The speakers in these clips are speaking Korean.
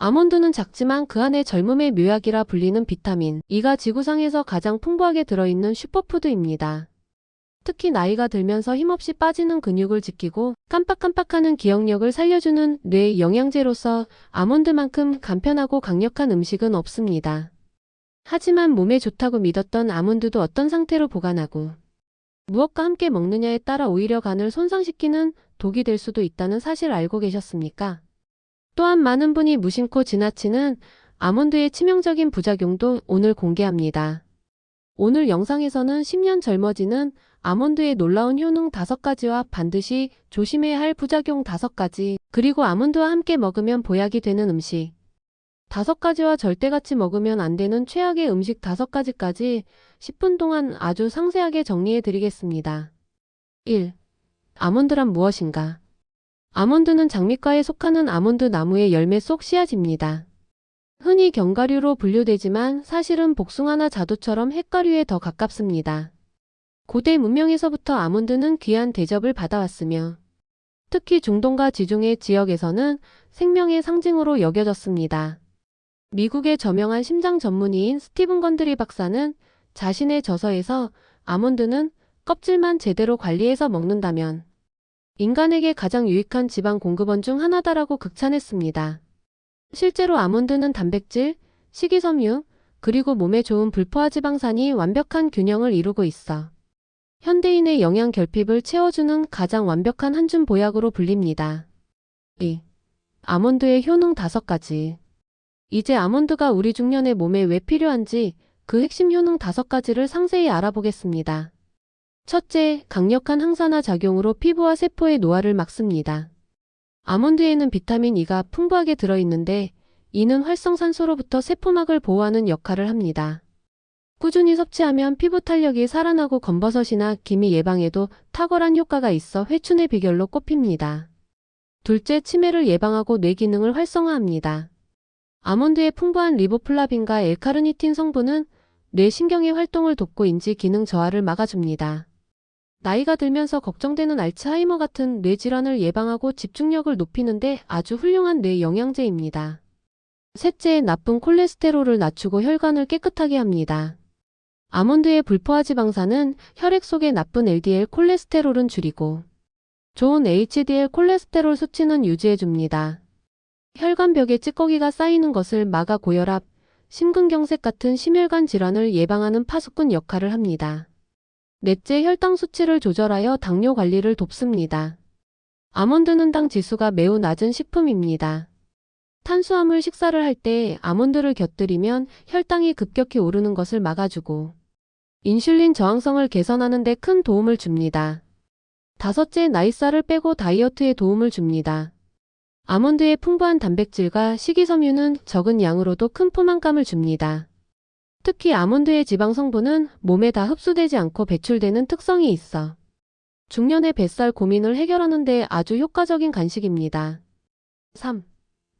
아몬드는 작지만 그 안에 젊음의 묘약이라 불리는 비타민 E가 지구상에서 가장 풍부하게 들어있는 슈퍼푸드입니다. 특히 나이가 들면서 힘없이 빠지는 근육을 지키고 깜빡깜빡하는 기억력을 살려주는 뇌 영양제로서 아몬드만큼 간편하고 강력한 음식은 없습니다. 하지만 몸에 좋다고 믿었던 아몬드도 어떤 상태로 보관하고 무엇과 함께 먹느냐에 따라 오히려 간을 손상시키는 독이 될 수도 있다는 사실 알고 계셨습니까? 또한 많은 분이 무심코 지나치는 아몬드의 치명적인 부작용도 오늘 공개합니다. 오늘 영상에서는 10년 젊어지는 아몬드의 놀라운 효능 5가지와 반드시 조심해야 할 부작용 5가지, 그리고 아몬드와 함께 먹으면 보약이 되는 음식 5가지와 절대같이 먹으면 안 되는 최악의 음식 5가지까지 10분 동안 아주 상세하게 정리해 드리겠습니다. 1. 아몬드란 무엇인가? 아몬드는 장미과에 속하는 아몬드 나무의 열매 속 씨앗입니다. 흔히 견과류로 분류되지만 사실은 복숭아나 자두처럼 핵과류에 더 가깝습니다. 고대 문명에서부터 아몬드는 귀한 대접을 받아왔으며 특히 중동과 지중해 지역에서는 생명의 상징으로 여겨졌습니다. 미국의 저명한 심장 전문의인 스티븐 건드리 박사는 자신의 저서에서 아몬드는 껍질만 제대로 관리해서 먹는다면 인간에게 가장 유익한 지방 공급원 중 하나다라고 극찬했습니다. 실제로 아몬드는 단백질, 식이섬유, 그리고 몸에 좋은 불포화 지방산이 완벽한 균형을 이루고 있어 현대인의 영양 결핍을 채워주는 가장 완벽한 한줌 보약으로 불립니다. 2. 아몬드의 효능 5가지. 이제 아몬드가 우리 중년의 몸에 왜 필요한지 그 핵심 효능 5가지를 상세히 알아보겠습니다. 첫째, 강력한 항산화 작용으로 피부와 세포의 노화를 막습니다. 아몬드에는 비타민 E가 풍부하게 들어있는데 이는 활성산소로부터 세포막을 보호하는 역할을 합니다. 꾸준히 섭취하면 피부 탄력이 살아나고 검버섯이나 기미 예방에도 탁월한 효과가 있어 회춘의 비결로 꼽힙니다. 둘째, 치매를 예방하고 뇌 기능을 활성화합니다. 아몬드의 풍부한 리보플라빈과 엘카르니틴 성분은 뇌 신경의 활동을 돕고 인지 기능 저하를 막아줍니다. 나이가 들면서 걱정되는 알츠하이머 같은 뇌질환을 예방하고 집중력을 높이는데 아주 훌륭한 뇌 영양제입니다. 셋째, 나쁜 콜레스테롤을 낮추고 혈관을 깨끗하게 합니다. 아몬드의 불포화 지방산은 혈액 속의 나쁜 LDL 콜레스테롤은 줄이고 좋은 HDL 콜레스테롤 수치는 유지해줍니다. 혈관벽에 찌꺼기가 쌓이는 것을 막아 고혈압, 심근경색 같은 심혈관 질환을 예방하는 파수꾼 역할을 합니다. 넷째, 혈당 수치를 조절하여 당뇨 관리를 돕습니다. 아몬드는 당 지수가 매우 낮은 식품입니다. 탄수화물 식사를 할 때 아몬드를 곁들이면 혈당이 급격히 오르는 것을 막아주고 인슐린 저항성을 개선하는 데 큰 도움을 줍니다. 다섯째, 나이살을 빼고 다이어트에 도움을 줍니다. 아몬드의 풍부한 단백질과 식이섬유는 적은 양으로도 큰 포만감을 줍니다. 특히 아몬드의 지방 성분은 몸에 다 흡수되지 않고 배출되는 특성이 있어 중년의 뱃살 고민을 해결하는 데 아주 효과적인 간식입니다. 3.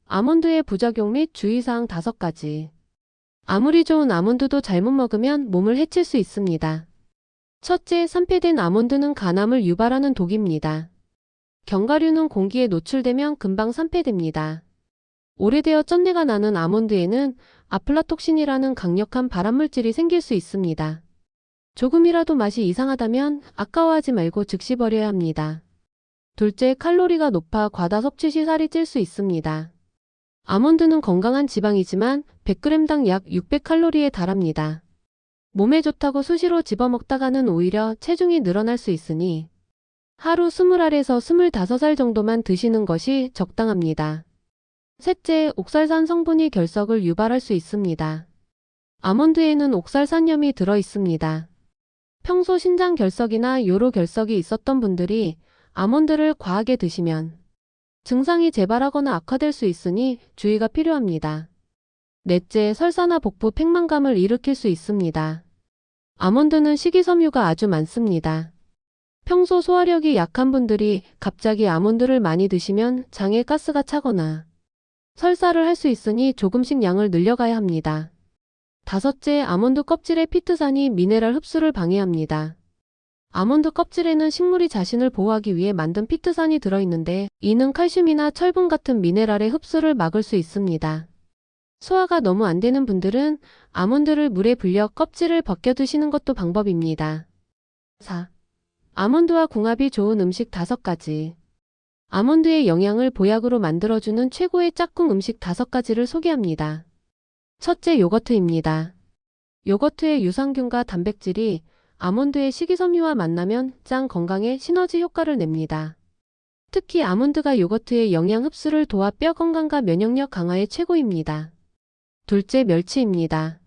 아몬드의 부작용 및 주의사항 5가지. 아무리 좋은 아몬드도 잘못 먹으면 몸을 해칠 수 있습니다. 첫째, 산패된 아몬드는 간암을 유발하는 독입니다. 견과류는 공기에 노출되면 금방 산패됩니다. 오래되어 쩐내가 나는 아몬드에는 아플라톡신이라는 강력한 발암물질이 생길 수 있습니다. 조금이라도 맛이 이상하다면 아까워하지 말고 즉시 버려야 합니다. 둘째, 칼로리가 높아 과다 섭취 시 살이 찔 수 있습니다. 아몬드는 건강한 지방이지만 100g당 약 600칼로리에 달합니다. 몸에 좋다고 수시로 집어먹다가는 오히려 체중이 늘어날 수 있으니 하루 20알에서 25알 정도만 드시는 것이 적당합니다. 셋째, 옥살산 성분이 결석을 유발할 수 있습니다. 아몬드에는 옥살산염이 들어 있습니다. 평소 신장 결석이나 요로 결석이 있었던 분들이 아몬드를 과하게 드시면 증상이 재발하거나 악화될 수 있으니 주의가 필요합니다. 넷째, 설사나 복부 팽만감을 일으킬 수 있습니다. 아몬드는 식이섬유가 아주 많습니다. 평소 소화력이 약한 분들이 갑자기 아몬드를 많이 드시면 장에 가스가 차거나 설사를 할 수 있으니 조금씩 양을 늘려가야 합니다. 다섯째, 아몬드 껍질의 피트산이 미네랄 흡수를 방해합니다. 아몬드 껍질에는 식물이 자신을 보호하기 위해 만든 피트산이 들어있는데 이는 칼슘이나 철분 같은 미네랄의 흡수를 막을 수 있습니다. 소화가 너무 안 되는 분들은 아몬드를 물에 불려 껍질을 벗겨 드시는 것도 방법입니다. 4. 아몬드와 궁합이 좋은 음식 5가지. 아몬드의 영양을 보약으로 만들어주는 최고의 짝꿍 음식 5가지를 소개합니다. 첫째, 요거트입니다. 요거트의 유산균과 단백질이 아몬드의 식이섬유와 만나면 장 건강에 시너지 효과를 냅니다. 특히 아몬드가 요거트의 영양 흡수를 도와 뼈 건강과 면역력 강화에 최고입니다. 둘째, 멸치입니다.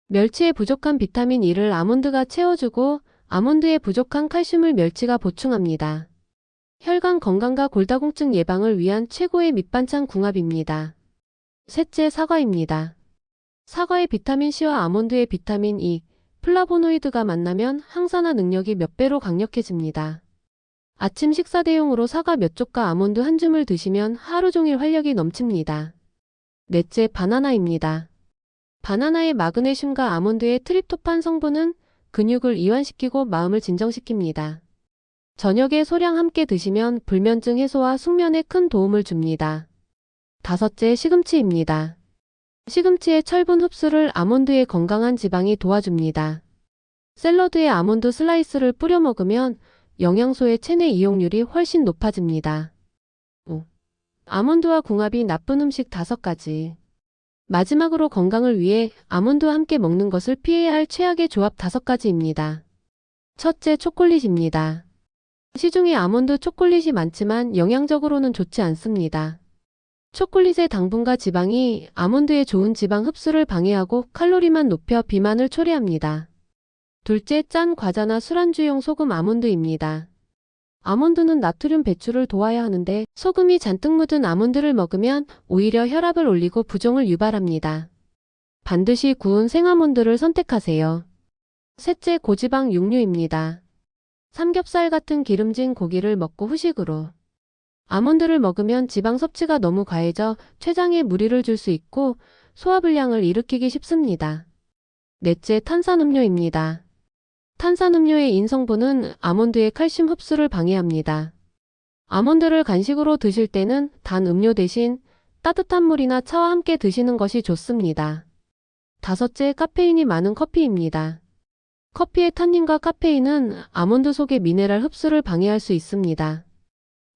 멸치에 부족한 비타민 E를 아몬드가 채워주고 아몬드에 부족한 칼슘을 멸치가 보충합니다. 혈관 건강과 골다공증 예방을 위한 최고의 밑반찬 궁합입니다. 셋째, 사과입니다. 사과의 비타민 C와 아몬드의 비타민 E, 플라보노이드가 만나면 항산화 능력이 몇 배로 강력해집니다. 아침 식사 대용으로 사과 몇 쪽과 아몬드 한 줌을 드시면 하루 종일 활력이 넘칩니다. 넷째, 바나나입니다. 바나나의 마그네슘과 아몬드의 트립토판 성분은 근육을 이완시키고 마음을 진정시킵니다. 저녁에 소량 함께 드시면 불면증 해소와 숙면에 큰 도움을 줍니다. 다섯째, 시금치입니다. 시금치의 철분 흡수를 아몬드의 건강한 지방이 도와줍니다. 샐러드에 아몬드 슬라이스를 뿌려 먹으면 영양소의 체내 이용률이 훨씬 높아집니다. 5. 아몬드와 궁합이 나쁜 음식 5가지. 마지막으로 건강을 위해 아몬드와 함께 먹는 것을 피해야 할 최악의 조합 5가지입니다. 첫째, 초콜릿입니다. 시중에 아몬드 초콜릿이 많지만 영양적으로는 좋지 않습니다. 초콜릿의 당분과 지방이 아몬드의 좋은 지방 흡수를 방해하고 칼로리만 높여 비만을 초래합니다. 둘째, 짠 과자나 술안주용 소금 아몬드입니다. 아몬드는 나트륨 배출을 도와야 하는데 소금이 잔뜩 묻은 아몬드를 먹으면 오히려 혈압을 올리고 부종을 유발합니다. 반드시 구운 생아몬드를 선택하세요. 셋째, 고지방 육류입니다. 삼겹살 같은 기름진 고기를 먹고 후식으로 아몬드를 먹으면 지방 섭취가 너무 과해져 췌장에 무리를 줄 수 있고 소화불량을 일으키기 쉽습니다. 넷째, 탄산음료입니다. 탄산음료의 인성분은 아몬드의 칼슘 흡수를 방해합니다. 아몬드를 간식으로 드실 때는 단 음료 대신 따뜻한 물이나 차와 함께 드시는 것이 좋습니다. 다섯째, 카페인이 많은 커피입니다. 커피의 탄닌과 카페인은 아몬드 속의 미네랄 흡수를 방해할 수 있습니다.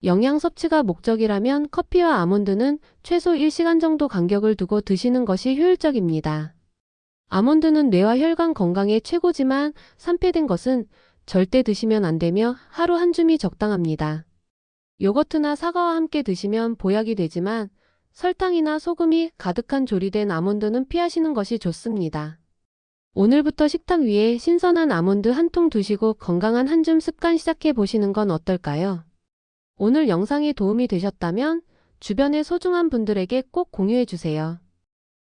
영양 섭취가 목적이라면 커피와 아몬드는 최소 1시간 정도 간격을 두고 드시는 것이 효율적입니다. 아몬드는 뇌와 혈관 건강에 최고지만 산패된 것은 절대 드시면 안 되며 하루 한 줌이 적당합니다. 요거트나 사과와 함께 드시면 보약이 되지만 설탕이나 소금이 가득한 조리된 아몬드는 피하시는 것이 좋습니다. 오늘부터 식탁 위에 신선한 아몬드 한 통 두시고 건강한 한 줌 습관 시작해 보시는 건 어떨까요? 오늘 영상이 도움이 되셨다면 주변의 소중한 분들에게 꼭 공유해 주세요.